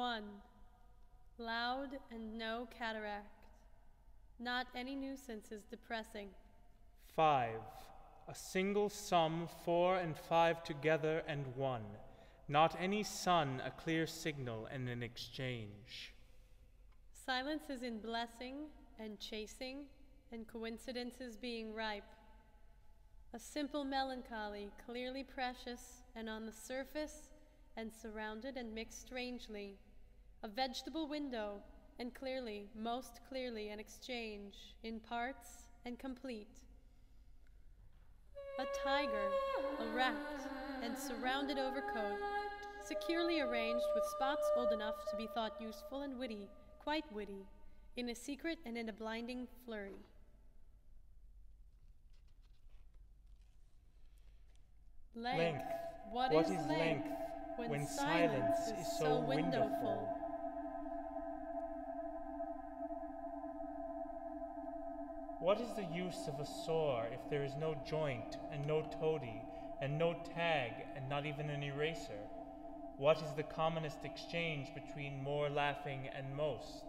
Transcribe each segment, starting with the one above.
1. Loud and no cataract. Not any nuisance is depressing. 5. A single sum, 4 and 5 together and 1. Not any sun, a clear signal and an exchange. Silence is in blessing and chasing and coincidences being ripe. A simple melancholy, clearly precious and on the surface and surrounded and mixed strangely. A vegetable window and clearly, most clearly an exchange in parts and complete. A tiger, a wrapped and surrounded overcoat, securely arranged with spots old enough to be thought useful and witty, quite witty, in a secret and in a blinding flurry. Length. What is length when silence is so windowful? What is the use of a saw if there is no joint and no toady and no tag and not even an eraser? What is the commonest exchange between more laughing and most?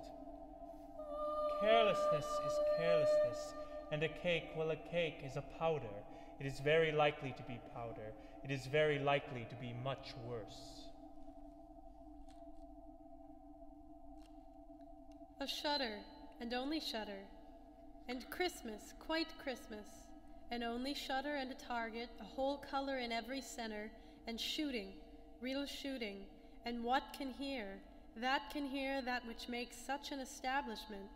Carelessness is carelessness, and a cake, well, a cake is a powder. It is very likely to be powder. It is very likely to be much worse. A shudder, and only shudder, and Christmas, quite Christmas, and only shudder and a target, a whole color in every center, and shooting, real shooting, and what can hear that which makes such an establishment,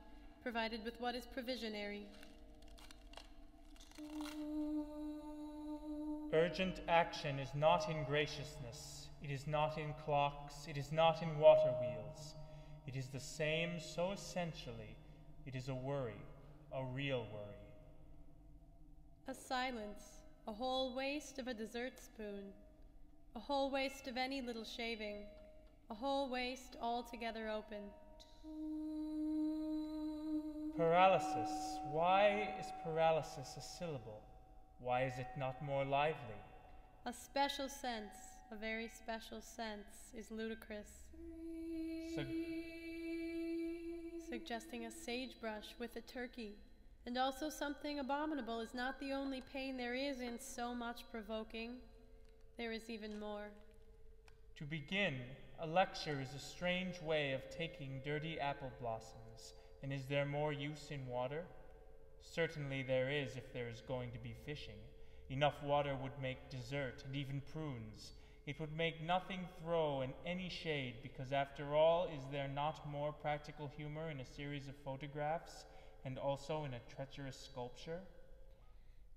provided with what is provisionary. Urgent action is not in graciousness, it is not in clocks, it is not in water wheels. It is the same so essentially, it is a worry, a real worry. A silence, a whole waste of a dessert spoon, a whole waste of any little shaving, a whole waste altogether open. Paralysis. Why is paralysis a syllable? Why is it not more lively? A special sense, a very special sense, is ludicrous. Suggesting a sagebrush with a turkey, and also something abominable is not the only pain there is in so much provoking. There is even more. To begin, a lecture is a strange way of taking dirty apple blossoms, and is there more use in water? Certainly there is if there is going to be fishing. Enough water would make dessert and even prunes. It would make nothing throw in any shade, because after all, is there not more practical humor in a series of photographs, and also in a treacherous sculpture?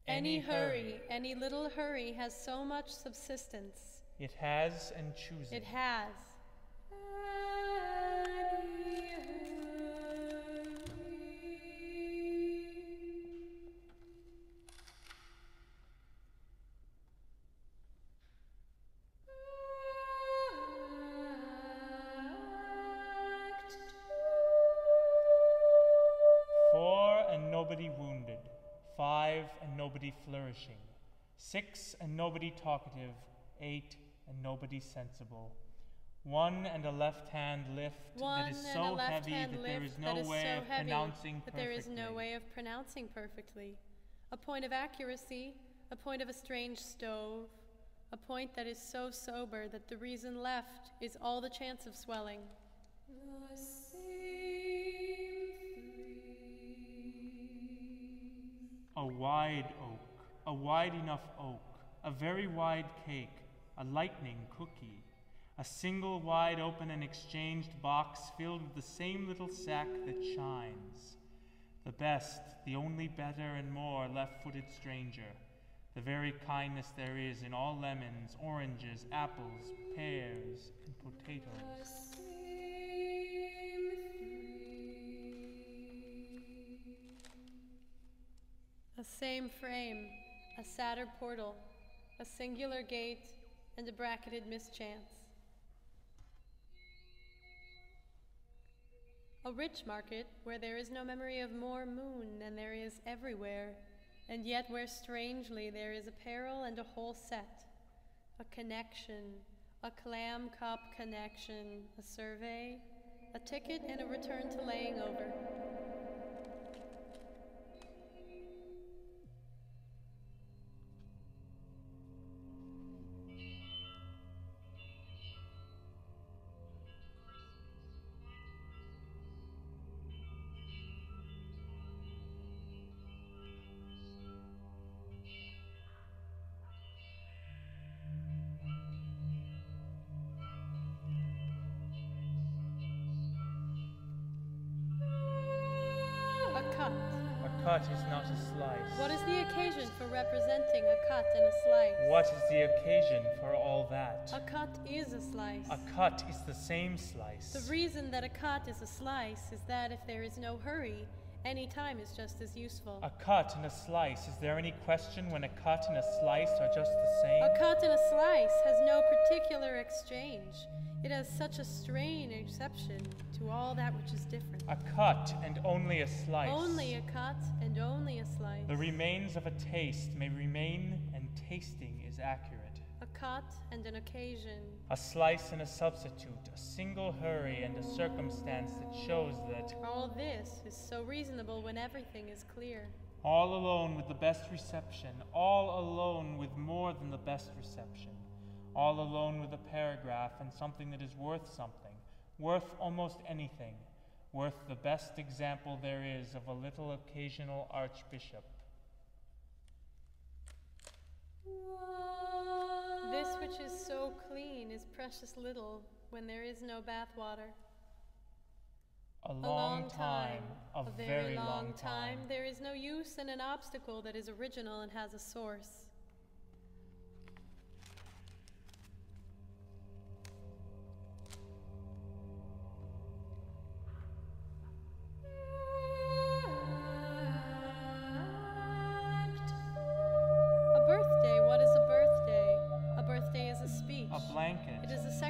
Any hurry, any little hurry has so much subsistence. It has and chooses. It has. Nobody wounded, 5 and nobody flourishing, 6 and nobody talkative, 8 and nobody sensible, 1 and a left hand lift that is so heavy that there is no way of pronouncing perfectly. There is no way of pronouncing perfectly. A point of accuracy, a point of a strange stove, a point that is so sober that the reason left is all the chance of swelling. A wide oak, a wide enough oak, a very wide cake, a lightning cookie, a single wide open and exchanged box filled with the same little sack that shines. The best, the only better and more left-footed stranger, the very kindness there is in all lemons, oranges, apples, pears, and potatoes. A same frame, a sadder portal, a singular gate, and a bracketed mischance. A rich market where there is no memory of more moon than there is everywhere, and yet where strangely there is apparel and a whole set, a connection, a clam cup connection, a survey, a ticket, and a return to laying over. A cut is not a slice. What is the occasion for representing a cut and a slice? What is the occasion for all that? A cut is a slice. A cut is the same slice. The reason that a cut is a slice is that if there is no hurry, any time is just as useful. A cut and a slice. Is there any question when a cut and a slice are just the same? A cut and a slice has no particular exchange. It has such a strain exception to all that which is different. A cut and only a slice. Only a cut and only a slice. The remains of a taste may remain, and tasting is accurate. A cut and an occasion. A slice and a substitute, a single hurry and a circumstance that shows that all this is so reasonable when everything is clear. All alone with the best reception, all alone with more than the best reception, all alone with a paragraph and something that is worth something, worth almost anything, worth the best example there is of a little occasional archbishop. This which is so clean is precious little when there is no bathwater. A long time, a very long time. There is no use in an obstacle that is original and has a source.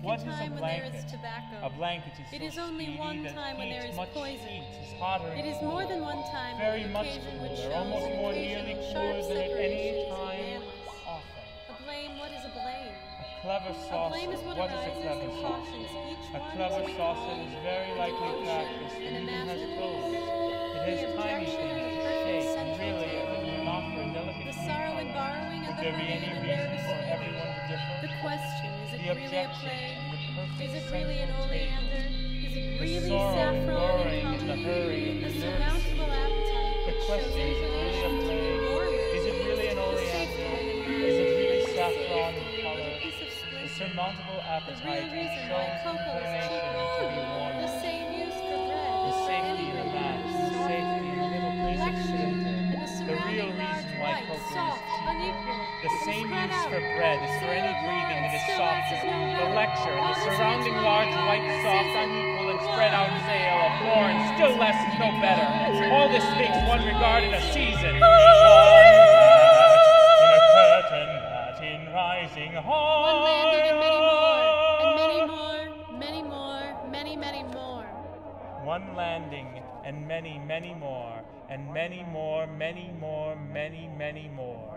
What is a blanket? There is tobacco. A blanket is It so is only speedy one that time when heat, there is much poison. heat is hotter It and is more than one time very when the much occasion which cooler, shows almost an more occasion nearly of cooler sharp than at any separation is time, unanimous. often. A blame, what is a blame? A clever A saucer. blame is what What is a arises clever and saucer? cautions each A one clever to be saucer called is very a likely devotion practiced and and a even has masterpiece. clothes. It has The tiny objection things of to perfect shake, and central really, if it harmony. were not for a delicate The sorrow in borrowing and would the there be hurry any and the reason nervous for feeling. everyone to differ? The question, is it The really a objection plague? and the perfect Is it really an central taste. oleander? Is it The really sorrow, saffron roaring, and and the honey? hurry, and The the surmountable appetite The which question, shows is it really a inclination to plague? be warmer? Is it really an The oleander? safety and Is it really the saffron in safe color? with a piece of The splinter. surmountable The real appetite reason shows why cocoa is inclination cheaper. to be warm. The same use for bread. The as for safety any in a grain. match, the safety in a little piece of Collection splinter. and the The real surrounding reason large why white, cocoa is soft, cheaper. unequal, The and same spread use out. for bread is for any breathing that is softer. The lecture, the surrounding large, white, soft, unequal, and spread out sail of more and still less is no better. All this makes one regard in a season. One hat in a curtain hat in rising One landing and many heart. more, many more, many more. One landing and many, many more, and many more, many more, many more.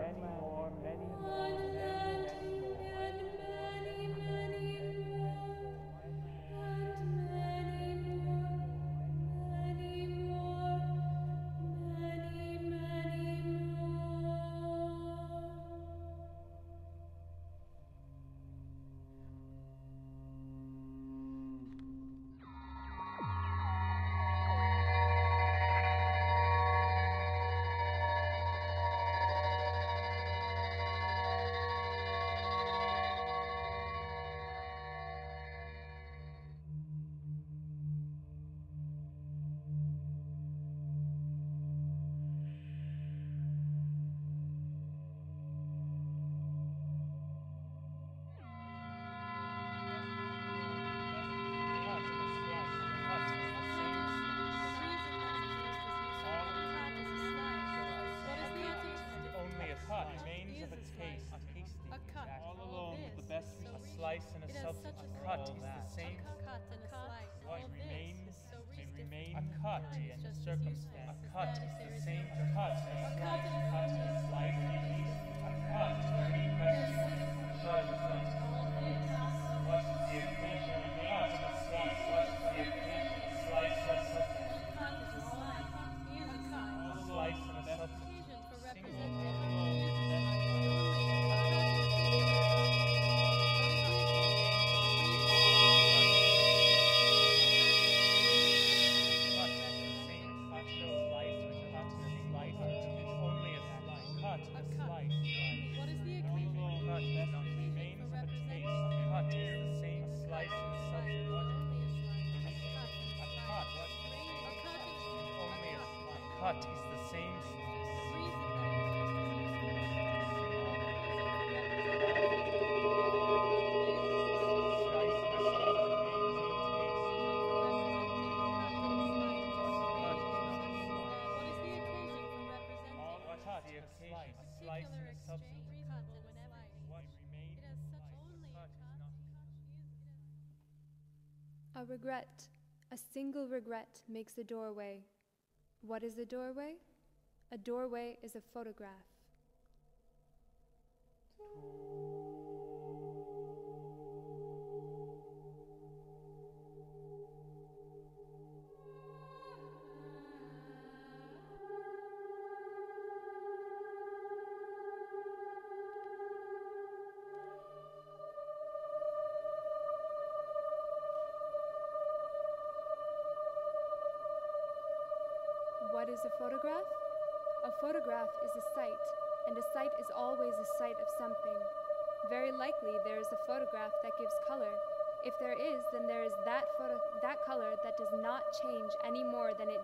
Remains of a taste, A cut. all alone with the best, This, a so slice and a It has substance. such A a cut small is the same. A cut and a slice. What All this remains is so may different. remain. A A cut cut and a is just as circumstance. useless A cut as that is if there the is same. no A cut, a cut slice, and a cut and a slice. A cut. Any question? What is that? What hut is the same. A regret, a single regret makes a doorway. What is a doorway? A doorway is a photograph. What is a photograph? A photograph is a sight, and a sight is always a sight of something. Very likely there is a photograph that gives color. If there is, then there is that color that does not change any more than it